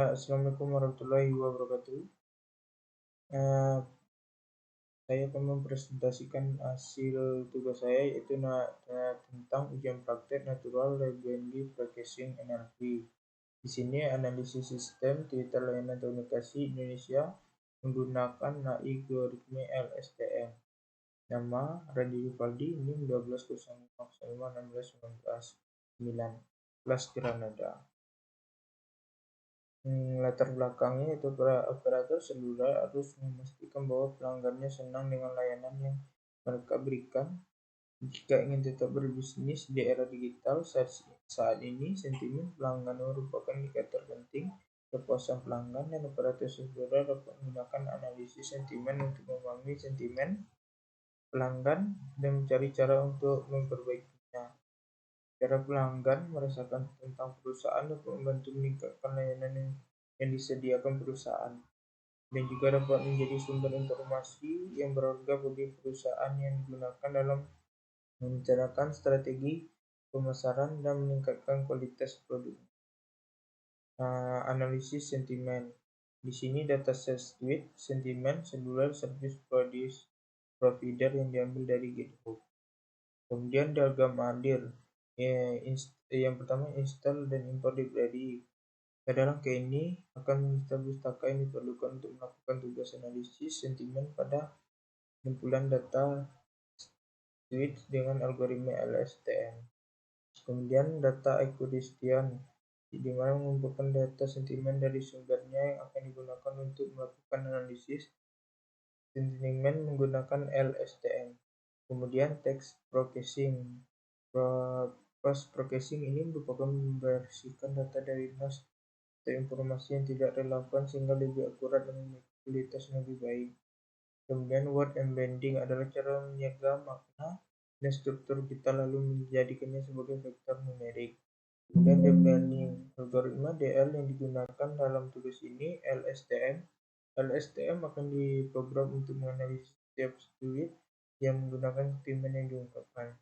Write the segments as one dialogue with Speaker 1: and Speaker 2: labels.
Speaker 1: Assalamualaikum warahmatullahi wabarakatuh. Eh, saya akan mempresentasikan hasil tugas saya, yaitu tentang ujian praktek Natural Language Processing NLP. Di sini analisis sistem Twitter layanan komunikasi Indonesia menggunakan algoritma LSTM. Nama Randy Rivaldi, NIM 1205051619, kelas Granada. Latar belakangnya itu operator seluler harus memastikan bahwa pelanggannya senang dengan layanan yang mereka berikan. Jika ingin tetap berbisnis di era digital saat ini, sentimen pelanggan merupakan indikator penting kepuasan pelanggan, dan operator seluler dapat menggunakan analisis sentimen untuk memahami sentimen pelanggan dan mencari cara untuk memperbaikinya. Cara pelanggan merasakan tentang perusahaan dapat membantu meningkatkan layanan yang disediakan perusahaan, dan juga dapat menjadi sumber informasi yang berharga bagi perusahaan yang digunakan dalam merencanakan strategi pemasaran dan meningkatkan kualitas produk. Analisis sentimen. Di sini dataset tweet sentimen seluler service provider yang diambil dari GitHub. Kemudian diagram hadir. Yang pertama, install dan import library. Pada langkah ini akan menginstal pustaka yang diperlukan untuk melakukan tugas analisis sentimen pada kumpulan data tweet dengan algoritma LSTM. Kemudian data accuracy, di mana mengumpulkan data sentimen dari sumbernya yang akan digunakan untuk melakukan analisis sentimen menggunakan LSTM. Kemudian text processing. Post processing ini merupakan membersihkan data dari NAS atau informasi yang tidak relevan sehingga lebih akurat dan memiliki kualitas yang lebih baik. Kemudian word embedding adalah cara menyegel makna dan struktur kita lalu menjadikannya sebagai vektor numerik. Kemudian deep learning, algoritma DL yang digunakan dalam tugas ini LSTM. LSTM akan diprogram untuk menganalisis setiap tweet yang menggunakan sentimen yang diungkapkan.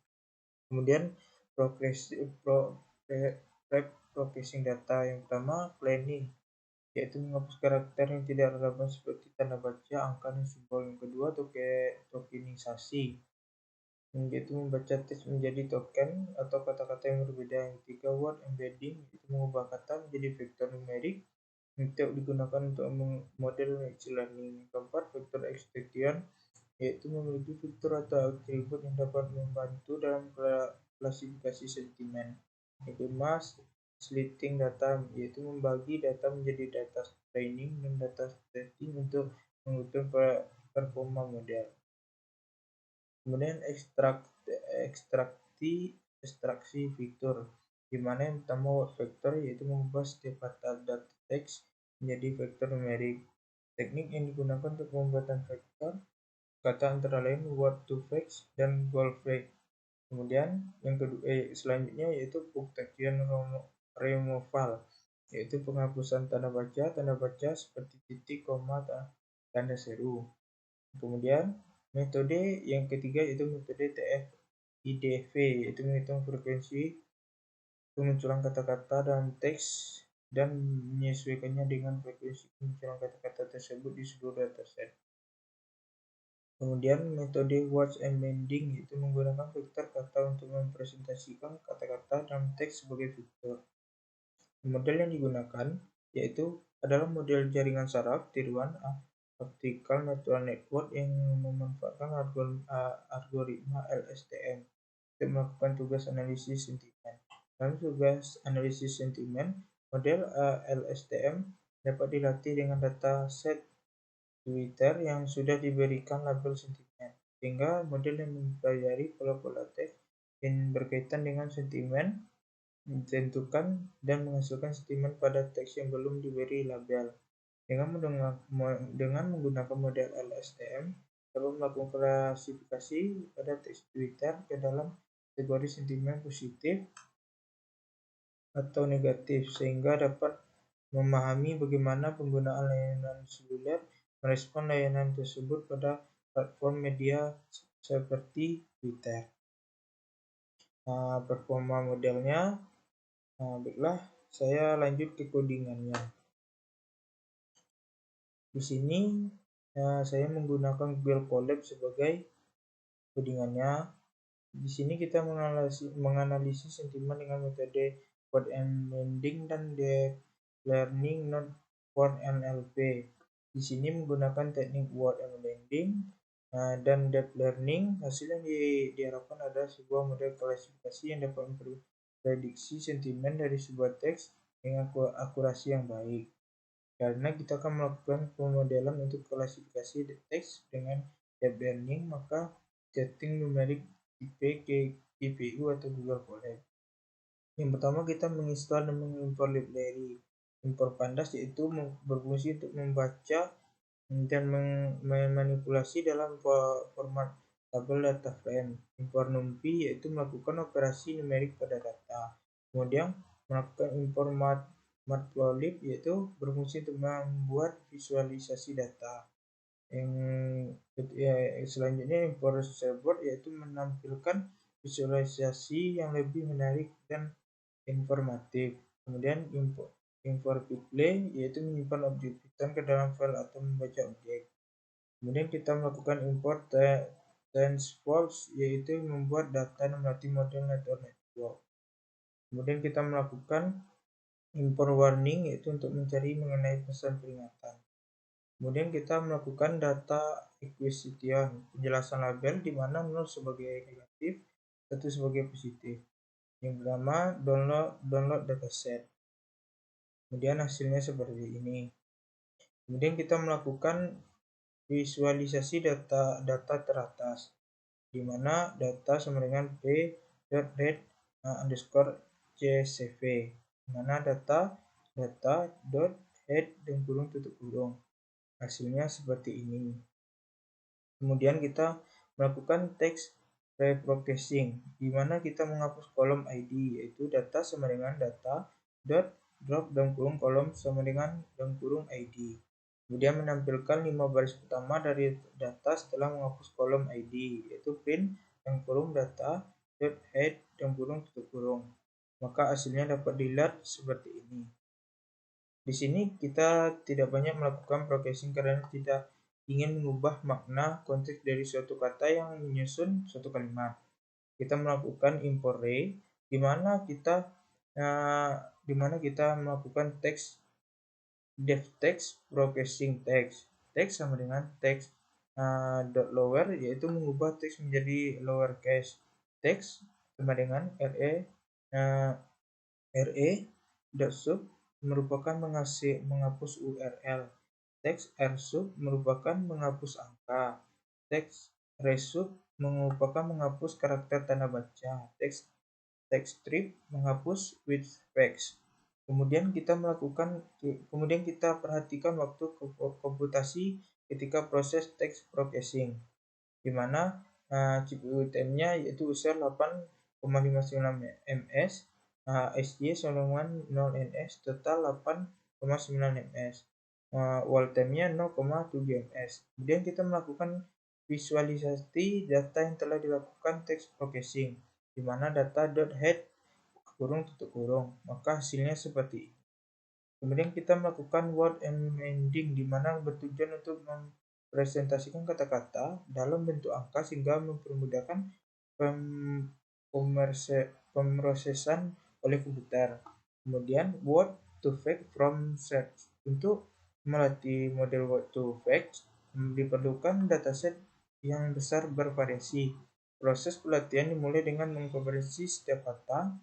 Speaker 1: Kemudian processing data. Yang pertama, cleaning, yaitu menghapus karakter yang tidak relevan seperti tanda baca, angka, dan simbol. Yang kedua, tokenisasi, yaitu membaca teks menjadi token atau kata-kata yang berbeda. Yang ketiga, word embedding, yaitu mengubah kata menjadi vektor numerik untuk digunakan untuk model machine learning. Yang keempat, vector extraction, yaitu memiliki fitur atau atribut yang dapat membantu dalam klasifikasi sentimen. Yang kelima, splitting data, yaitu membagi data menjadi data training dan data testing untuk mengukur performa model. Kemudian ekstraksi fitur, di mana yang pertama word vector, yaitu mengubah setiap kata data teks menjadi vektor numerik. Teknik yang digunakan untuk pembuatan vektor kata antara lain word to vec dan goal vec. Kemudian yang selanjutnya yaitu punctuation removal, yaitu penghapusan tanda baca seperti titik, koma, tanda seru. Kemudian metode yang ketiga yaitu metode TF-IDV, yaitu menghitung frekuensi kemunculan kata-kata dalam teks dan menyesuaikannya dengan frekuensi kemunculan kata-kata tersebut di seluruh dataset. Kemudian metode words embedding, yaitu menggunakan vektor kata untuk mempresentasikan kata-kata dalam teks sebagai vektor. Model yang digunakan yaitu adalah model jaringan saraf tiruan optical neural network yang memanfaatkan algoritma LSTM untuk melakukan tugas analisis sentimen. Dalam tugas analisis sentimen, model LSTM dapat dilatih dengan data set Twitter yang sudah diberikan label sentimen, sehingga model yang mempelajari pola-pola teks yang berkaitan dengan sentimen ditentukan dan menghasilkan sentimen pada teks yang belum diberi label. Dengan menggunakan model LSTM, dapat melakukan klasifikasi pada teks Twitter ke dalam kategori sentimen positif atau negatif, sehingga dapat memahami bagaimana penggunaan layanan seluler merespon layanan tersebut pada platform media seperti Twitter. Performa modelnya. Baiklah, saya lanjut ke codingannya. Di sini saya menggunakan Google Colab sebagai codingannya. Di sini kita menganalisis sentimen dengan metode word embedding dan deep learning node for NLP. Di sini menggunakan teknik word embedding dan deep learning. Hasil yang diharapkan adalah sebuah model klasifikasi yang dapat memprediksi sentimen dari sebuah teks dengan akurasi yang baik. Karena kita akan melakukan pemodelan untuk klasifikasi teks dengan deep learning, maka setting numerik IP ke GPU atau Google Colab. Yang pertama, kita menginstal dan mengimpor library impor pandas, yaitu berfungsi untuk membaca dan memanipulasi dalam format tabel data frame. Impor numpy yaitu melakukan operasi numerik pada data. Kemudian melakukan impor matplotlib yaitu berfungsi untuk membuat visualisasi data. Selanjutnya impor storyboard yaitu menampilkan visualisasi yang lebih menarik dan informatif. Kemudian impor Bitplay yaitu menyimpan objek Python ke dalam file atau membaca objek. Kemudian kita melakukan import TensorFlow yaitu membuat data dan melatih model network. Kemudian kita melakukan import warning yaitu untuk mencari mengenai pesan peringatan. Kemudian kita melakukan data acquisition, penjelasan label di mana 0 sebagai negatif, 1 sebagai positif. Yang pertama, download dataset. Kemudian hasilnya seperti ini. Kemudian kita melakukan visualisasi data teratas, di mana data sama dengan p.read_csv, di mana data.head dan kurung tutup kurung. Hasilnya seperti ini. Kemudian kita melakukan text reprocessing, di mana kita menghapus kolom ID, yaitu data sama dengan data dot drop dan kurung kolom sama dengan dan kurung ID. Kemudian menampilkan 5 baris pertama dari data setelah menghapus kolom ID, yaitu print dan kurung data dot head dan kurung tutup kurung. Maka hasilnya dapat dilihat seperti ini. Di sini kita tidak banyak melakukan processing karena tidak ingin mengubah makna konteks dari suatu kata yang menyusun suatu kalimat. Kita melakukan import array di mana kita melakukan def text processing text sama dengan text dot lower yaitu mengubah teks menjadi lowercase, text sama dengan re dot sub merupakan menghapus URL, teks rsub merupakan menghapus angka, teks resub merupakan menghapus karakter tanda baca, teks strip menghapus with text. Kemudian kita perhatikan waktu komputasi ketika proses text processing, di mana CPU time-nya yaitu usia 8,59 ms, SJ sama dengan 0 ns, total 8,9 ms, wall time-nya 0,7 ms. Kemudian kita melakukan visualisasi data yang telah dilakukan text processing, di mana data.head kurung tutup kurung, maka hasilnya seperti ini. Kemudian kita melakukan word embedding, di mana bertujuan untuk mempresentasikan kata-kata dalam bentuk angka sehingga mempermudahkan pemrosesan oleh komputer. Kemudian word to fact from search, untuk melatih model word to fact diperlukan dataset yang besar bervariasi. Proses pelatihan dimulai dengan mengkonversi setiap kata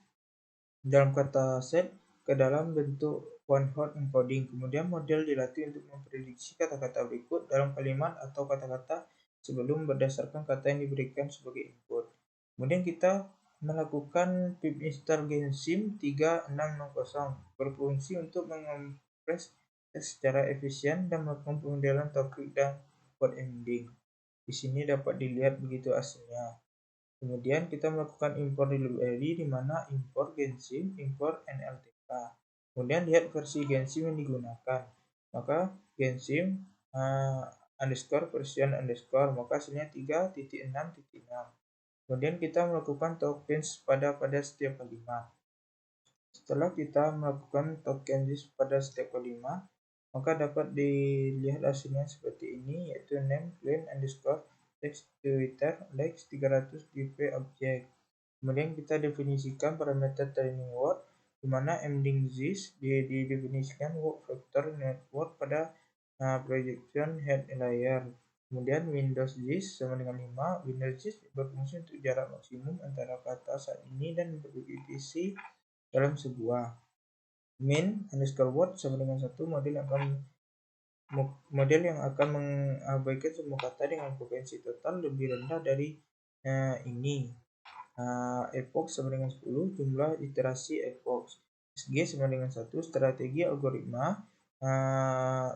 Speaker 1: dalam kata set ke dalam bentuk one-hot encoding. Kemudian model dilatih untuk memprediksi kata-kata berikut dalam kalimat atau kata-kata sebelum berdasarkan kata yang diberikan sebagai input. Kemudian kita melakukan pip install Gensim 3660 berfungsi untuk mengompres teks secara efisien dan melakukan pemodelan topik dan word embedding. Di sini dapat dilihat begitu hasilnya. Kemudian kita melakukan import library, di mana import Gensim, import NLTK. Kemudian lihat versi Gensim yang digunakan. Maka Gensim version maka hasilnya 3.6.6. Kemudian kita melakukan tokens pada setiap kalimat. Setelah kita melakukan tokens pada setiap kalimat, maka dapat dilihat hasilnya seperti ini, yaitu name plain underscore text Twitter likes 300 dp object. Kemudian kita definisikan parameter training word, di mana ending this didefinisikan word vector network pada projection head layer. Kemudian Windows this sama dengan 5. Windows this berfungsi untuk jarak maksimum antara kata saat ini dan berisi dalam sebuah. Min underscore word sama dengan 1, model yang akan mengabaikan semua kata dengan frekuensi total lebih rendah dari ini. Epoch sama dengan 10, jumlah iterasi epoch. SG sama dengan 1, strategi algoritma.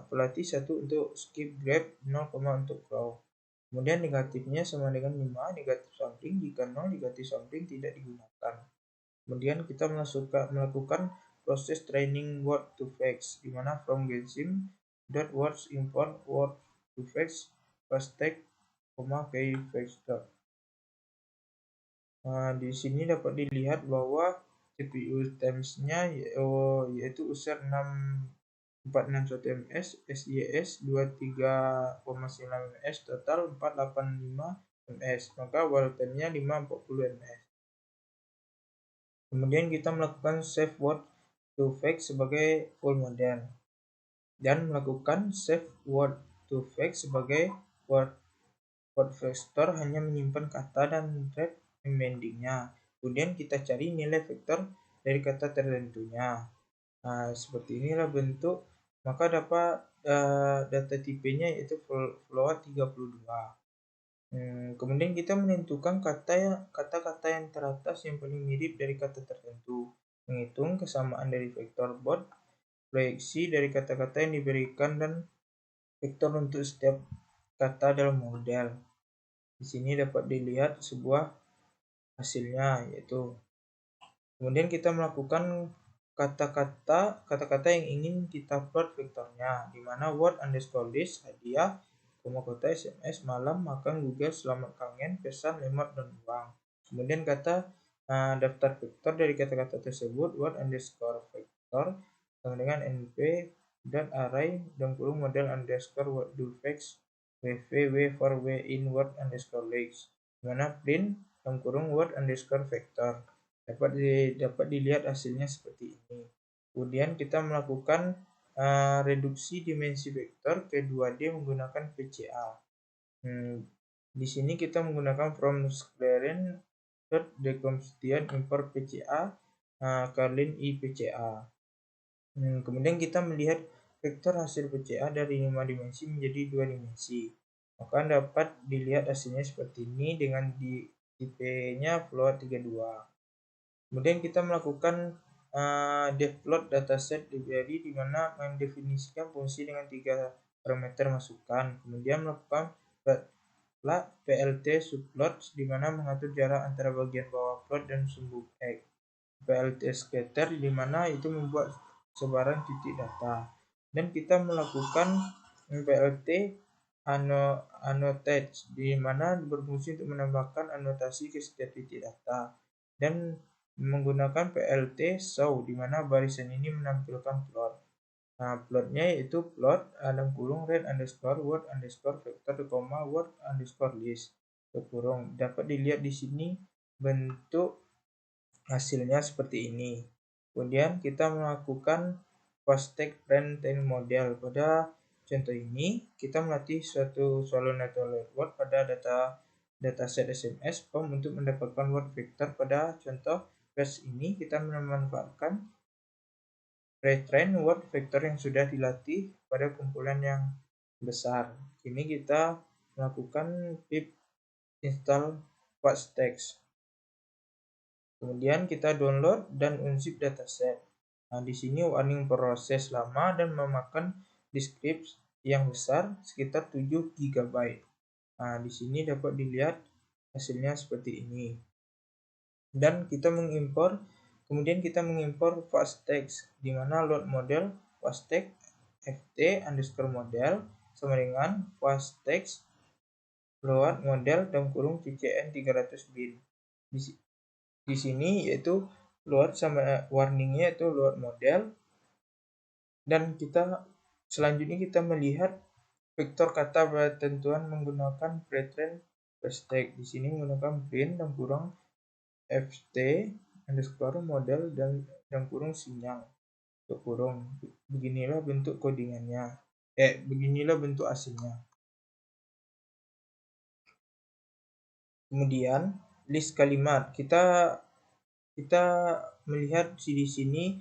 Speaker 1: Pelatih 1 untuk skip grab, 0, untuk grow. Kemudian negatifnya sama dengan 5, negatif sampling. Jika 0, negatif sampling tidak digunakan. Kemudian kita melakukan proses training word to facts, di mana from Gensim .words import word to facts pastek, key factor. Di sini dapat dilihat bahwa CPU times-nya yaitu user 461 ms, SIS 23,9 ms, total 485 ms, maka while time-nya 540 ms. Kemudian kita melakukan save word to facts sebagai full model dan melakukan save word to facts sebagai word vector hanya menyimpan kata dan thread embeddingnya. Kemudian kita cari nilai vektor dari kata tertentunya. Seperti inilah bentuk, maka dapat data tipenya yaitu float 32. Kemudian kita menentukan kata-kata yang teratas yang paling mirip dari kata tertentu, menghitung kesamaan dari vektor bot, proyeksi dari kata-kata yang diberikan dan vektor untuk setiap kata dalam model. Di sini dapat dilihat sebuah hasilnya, yaitu kemudian kita melakukan kata-kata yang ingin kita plot vektornya, di mana word underscore list hadiah, kota SMS malam, makan Google, selamat kangen, pesan lemot dan uang. Kemudian kata daftar vektor dari kata-kata tersebut, word underscore vektor sama dengan np dan array dan kurung model underscore word do facts w for w in word underscore legs, mana print dan kurung word underscore vector. Dapat dilihat hasilnya seperti ini. Kemudian kita melakukan reduksi dimensi vektor ke 2D menggunakan PCA. Di sini kita menggunakan from sclaren decomposition import PCA Carlin IPCA. Kemudian kita melihat vektor hasil PCA dari 5 dimensi menjadi 2 dimensi. Maka dapat dilihat hasilnya seperti ini dengan tipe-nya float 32. Kemudian kita melakukan devplot dataset library, di mana mendefinisikan fungsi dengan 3 parameter masukan. Kemudian melakukan plt subplot, di mana mengatur jarak antara bagian bawah plot dan sumbu X. Plt scatter, di mana itu membuat sebaran titik data. Dan kita melakukan plt annotate, di mana berfungsi untuk menambahkan anotasi ke setiap titik data, dan menggunakan plt show, di mana barisan ini menampilkan plot. Plotnya yaitu plot dalam kurung red underscore word underscore vector word underscore list kurung. Dapat dilihat di sini bentuk hasilnya seperti ini. Kemudian kita melakukan pastek training model. Pada contoh ini kita melatih suatu solenoid word pada dataset SMS form untuk mendapatkan word vector. Pada contoh case ini kita memanfaatkan retrain word vector yang sudah dilatih pada kumpulan yang besar. Kini kita melakukan pip install pastek. Kemudian kita download dan unzip dataset. Di sini warning proses lama dan memakan disk yang besar sekitar 7 GB. Di sini dapat dilihat hasilnya seperti ini. Dan kita kemudian kita mengimpor fasttext, di mana load model fasttext ft underscore model sama dengan fasttext load model dan kurung ccn 300 bin. Di sini yaitu load sama warningnya itu load model, dan kita Selanjutnya kita melihat vektor kata pada tentuan menggunakan pretrain hashtag. Di sini menggunakan print dan kurung ft underscore model dan kurung sinyal untuk kurung. Beginilah bentuk codingannya. Beginilah bentuk aslinya. Kemudian list kalimat. Kita melihat di sini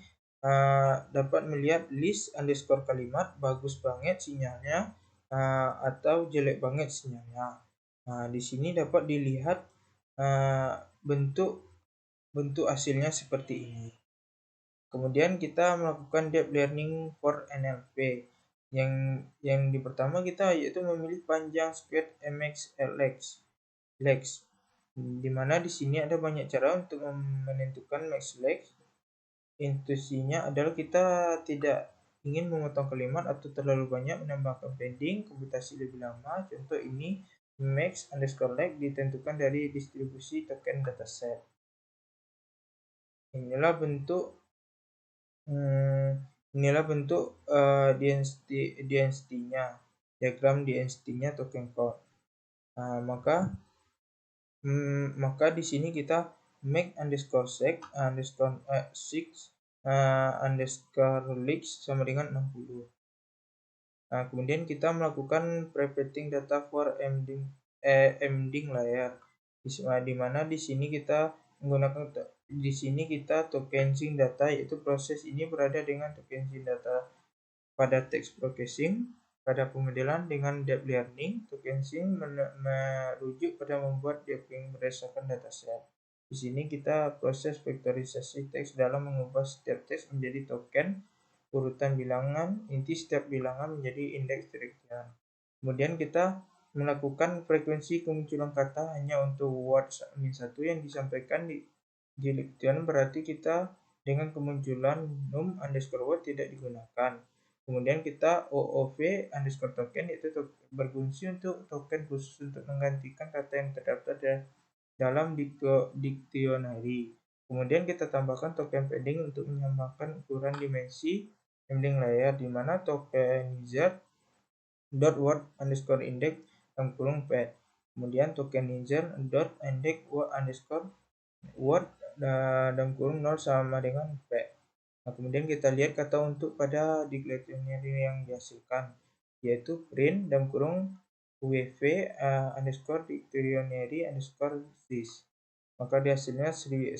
Speaker 1: dapat melihat list underscore kalimat bagus banget sinyalnya atau jelek banget sinyalnya. Di sini dapat dilihat bentuk hasilnya seperti ini. Kemudian kita melakukan deep learning for NLP. Yang di pertama kita yaitu memilih panjang squared mx lex. Di mana di sini ada banyak cara untuk menentukan max lex. Intuisinya adalah kita tidak ingin memotong kalimat atau terlalu banyak menambahkan padding komputasi lebih lama. Contoh ini max underscore lex ditentukan dari distribusi token dataset. Inilah bentuk density-nya, diagram density-nya token count. Maka di sini kita make underscore six underscore leaks sama dengan 60. Kemudian kita melakukan preparing data for embedding layer. Di mana di sini kita menggunakan tokening data, yaitu proses ini berada dengan tokening data pada text processing. Pada pemodelan dengan deep learning, tokening merujuk pada membuat debugging berdasarkan dataset. Di sini kita proses vektorisasi teks dalam mengubah setiap teks menjadi token, urutan bilangan, inti setiap bilangan menjadi indeks direction. Kemudian kita melakukan frekuensi kemunculan kata hanya untuk word -1 yang disampaikan di lektion, berarti kita dengan kemunculan num underscore word tidak digunakan. Kemudian kita OOV underscore token, yaitu berfungsi untuk token khusus untuk menggantikan kata yang terdaftar dalam dictionary. Kemudian kita tambahkan token padding untuk menyamakan ukuran dimensi embedding layer, di mana tokenizer dot word underscore index dan kurung pad. Kemudian tokenizer dot index word underscore word dan kurung 0 sama dengan pad. Kemudian kita lihat kata untuk pada dictionary yang dihasilkan, yaitu print dan kurung wv underscore dictionary underscore this. Maka di hasilnya 1003.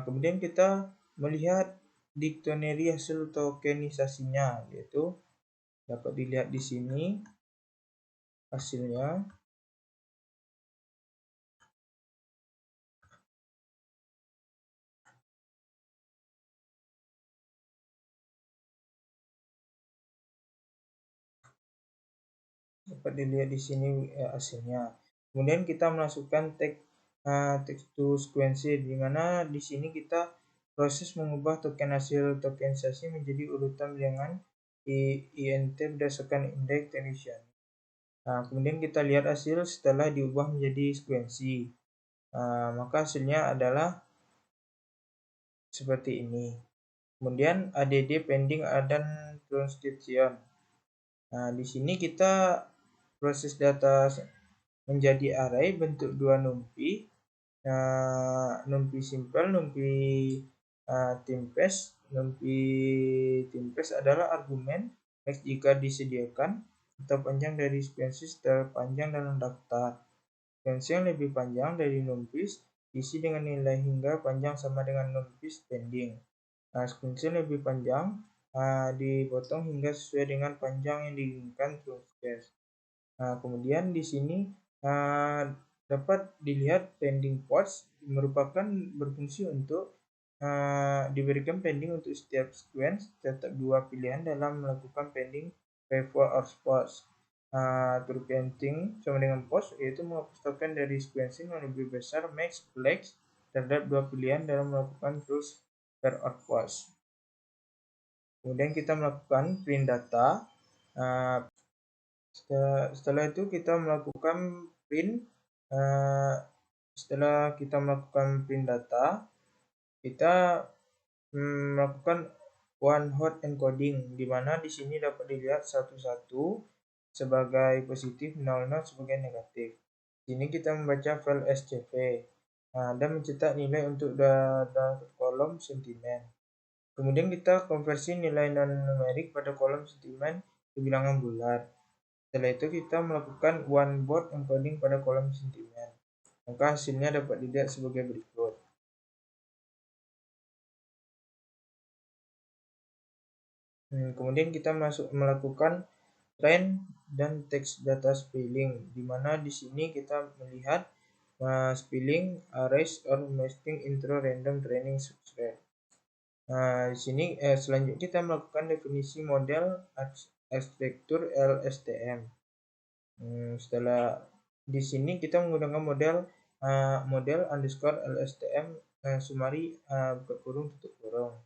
Speaker 1: Kemudian kita melihat dictionary hasil tokenisasinya, yaitu dapat dilihat di sini hasilnya. Dapat dilihat di sini hasilnya. Kemudian kita masukkan text to sequence, di mana di sini kita proses mengubah token hasil tokenisasi menjadi urutan bilangan int berdasarkan indeks direction. Kemudian kita lihat hasil setelah diubah menjadi sekuensi. Maka hasilnya adalah seperti ini. Kemudian add pending dan transcription. Di sini kita proses data menjadi array bentuk 2 numpy, numpy simple, numpy timpes. Numpy timpes adalah argumen x jika disediakan atau panjang dari sekuensi terpanjang dalam daftar. Sekuensi yang lebih panjang dari numpys diisi dengan nilai hingga panjang sama dengan numpys pending. Sekuensi yang lebih panjang dipotong hingga sesuai dengan panjang yang diinginkan proses. Kemudian di sini dapat dilihat pending pods merupakan berfungsi untuk diberikan pending untuk setiap sequence, tetap 2 pilihan dalam melakukan pending before or post. True pending sama dengan post, yaitu menghapus token dari sequencing yang lebih besar max lex terhadap 2 pilihan dalam melakukan truth per or post. Kemudian kita melakukan print data. Setelah itu kita melakukan print. Setelah kita melakukan print data, kita melakukan one hot encoding, di mana di sini dapat dilihat satu-satu sebagai positif, 00 sebagai negatif. Di sini kita membaca file SCV dan mencetak nilai untuk kolom sentimen. Kemudian kita konversi nilai non-numerik pada kolom sentimen ke bilangan bulat. Setelah itu kita melakukan one bot encoding pada kolom sentimen. Maka hasilnya dapat dilihat sebagai berikut. Kemudian kita melakukan trend dan text data spelling, di mana di sini kita melihat spelling, arrays, or nesting intro random training substrate. Di sini selanjutnya kita melakukan definisi model arsitektur LSTM. Setelah di sini kita menggunakan model underscore LSTM summary buka kurung tutup kurung.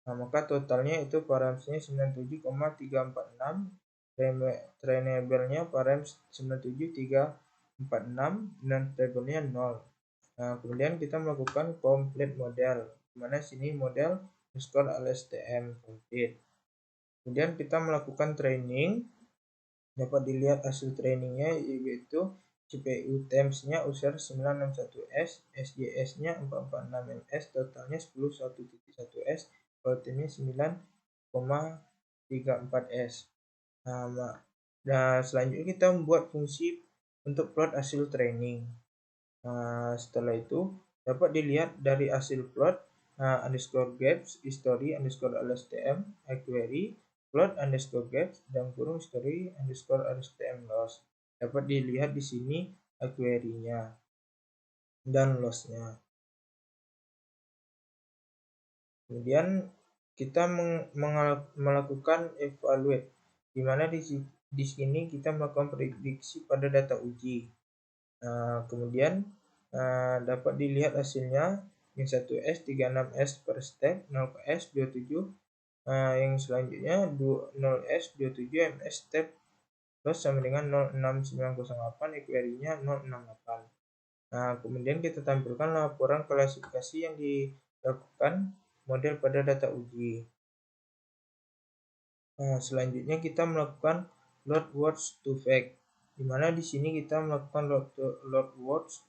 Speaker 1: Maka totalnya itu params-nya 97,346, trainable-nya params 97346, dan table-nya 0. Kemudian kita melakukan complete model, di mana sini model underscore LSTM complete. Kemudian kita melakukan training. Dapat dilihat hasil trainingnya, yaitu CPU times-nya user 961S, SJS-nya 446MS, totalnya 10.1.1S, voltage-nya 9,34S. Nah, selanjutnya kita membuat fungsi untuk plot hasil training. Setelah itu dapat dilihat dari hasil plot underscore gaps history underscore LSTM query plot underscore gaps dan kurung history underscore LSTM loss. Dapat dilihat di sini query-nya dan loss-nya. Kemudian kita melakukan evaluate, di mana di sini kita melakukan prediksi pada data uji. Kemudian dapat dilihat hasilnya yang 1S 36S per step, 0S 27, yang selanjutnya 0S 27MS step terus sama dengan 06908, query-nya 068. Kemudian kita tampilkan laporan klasifikasi yang dilakukan model pada data uji. Selanjutnya kita melakukan load words to fact, di mana di sini kita melakukan load words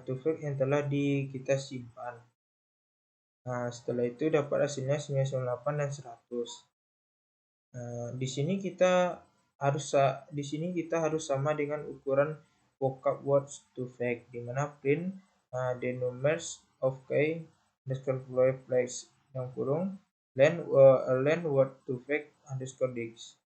Speaker 1: to fact yang telah kita simpan. Setelah itu dapat hasilnya 998 dan 100. Di sini kita harus sama dengan ukuran vocab words to fact, di mana print the numbers of key underscore place yang kurung len word to fact underscore dix.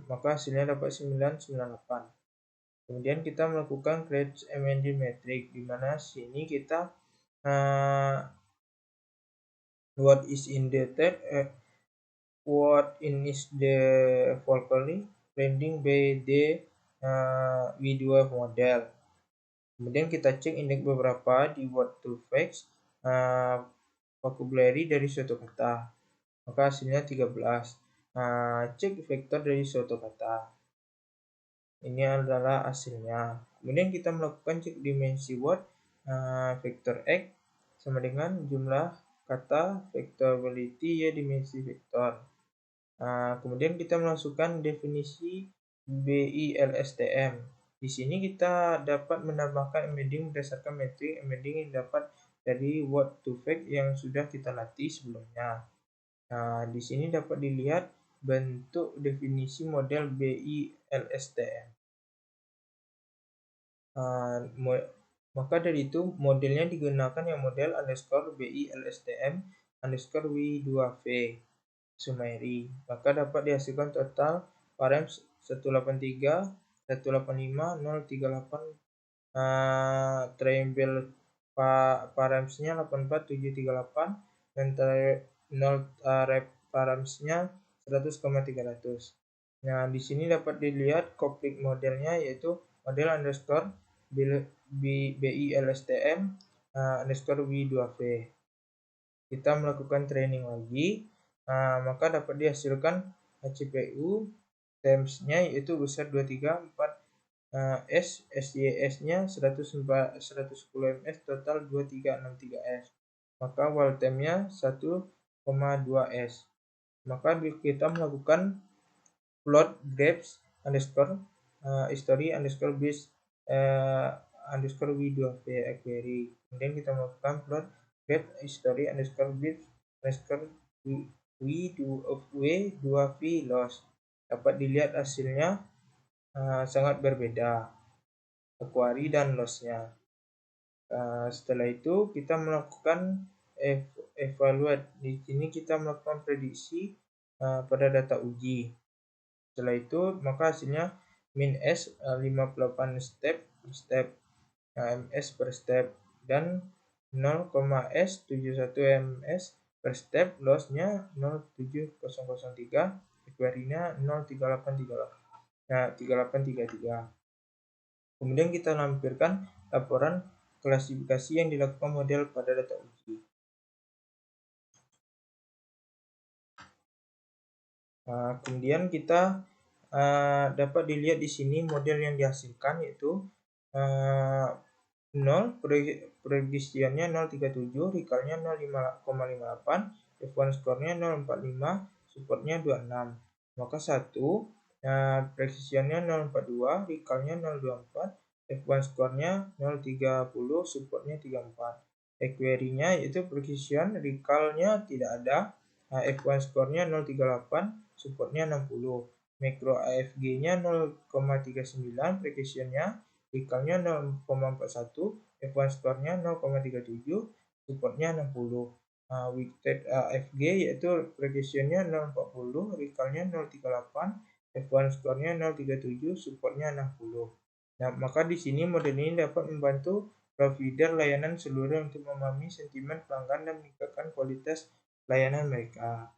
Speaker 1: Maka hasilnya dapat 998. Kemudian kita melakukan create MND metric, di mana sini kita what is in the tab what in is the vocally branding by the video model. Kemudian kita cek indeks beberapa di word to facts vocabulary dari suatu kata, maka hasilnya 13. Cek vektor dari suatu kata, ini adalah hasilnya. Kemudian kita melakukan cek dimensi word vektor x sama dengan jumlah kata vectorability ya dimensi vektor. Kemudian kita masukkan definisi BILSTM. Di sini kita dapat menambahkan embedding berdasarkan metrik embedding yang dapat dari word to fact yang sudah kita latih sebelumnya. Di sini dapat dilihat bentuk definisi model BILSTM. Maka dari itu modelnya digunakan yang model underscore BILSTM underscore W2V summary. Maka dapat dihasilkan total params 183, 185, 038, triangle paramsnya 84738 dan 0 paramsnya 100,300. Nah, di sini dapat dilihat koplik modelnya, yaitu model underscore BILSTM underscore W2V. Kita melakukan training lagi, maka dapat dihasilkan CPU times-nya yaitu besar 234S, SJS-nya 110MS, total 2363S. Maka while time-nya 1 2S. Maka kita melakukan plot graph underscore history underscore base underscore w2p query. Kemudian kita melakukan plot graph history underscore base underscore w2p loss. Dapat dilihat hasilnya sangat berbeda, query dan lossnya. Setelah itu kita melakukan evaluate. Di sini kita melakukan prediksi pada data uji. Setelah itu maka hasilnya min S 58 step per step, ms per step, dan 0,s 71 ms per step, lossnya 07003, query-nya 03833. Kemudian kita lampirkan laporan klasifikasi yang dilakukan model pada data uji. Kemudian kita dapat dilihat di sini model yang dihasilkan, yaitu 0, prediksiannya 037, recall-nya 0,58, F1 score-nya 045, support-nya 26. Maka 1, precision-nya 042, recall-nya 024, F1 score-nya 030, support-nya 34. Query-nya yaitu precision, recall-nya tidak ada, F1 score-nya 038, supportnya 60. Macro AFG-nya 0,39, precision-nya, recall-nya 0,41, F1 score-nya 0,37, supportnya 60. Weighted AFG yaitu precision-nya 0,40, recall-nya 0,38, F1 score-nya 0,37, supportnya 60. Nah, maka di sini model ini dapat membantu provider layanan seluler untuk memahami sentimen pelanggan dan meningkatkan kualitas layanan mereka.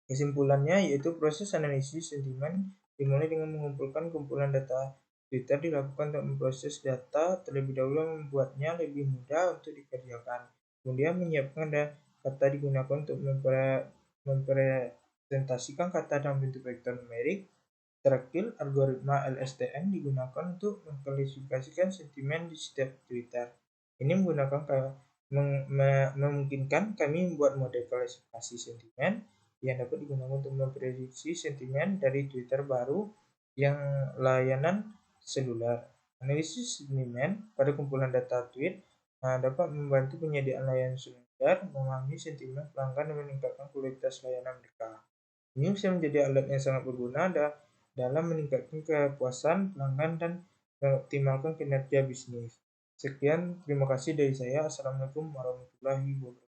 Speaker 1: Kesimpulannya yaitu proses analisis sentimen dimulai dengan mengumpulkan kumpulan data Twitter, dilakukan untuk memproses data terlebih dahulu, membuatnya lebih mudah untuk dikerjakan. Kemudian menyiapkan kata digunakan untuk mempresentasikan kata dalam bentuk vektor numerik. Terakhir, algoritma LSTM digunakan untuk mengklasifikasikan sentimen di setiap Twitter. Ini memungkinkan kami membuat model klasifikasi sentimen yang dapat digunakan untuk memprediksi sentimen dari Twitter baru yang layanan seluler. Analisis sentimen pada kumpulan data tweet dapat membantu penyediaan layanan seluler memahami sentimen pelanggan dan meningkatkan kualitas layanan mereka. Ini bisa menjadi alat yang sangat berguna dalam meningkatkan kepuasan pelanggan dan mengoptimalkan kinerja bisnis. Sekian, terima kasih dari saya. Assalamualaikum warahmatullahi wabarakatuh.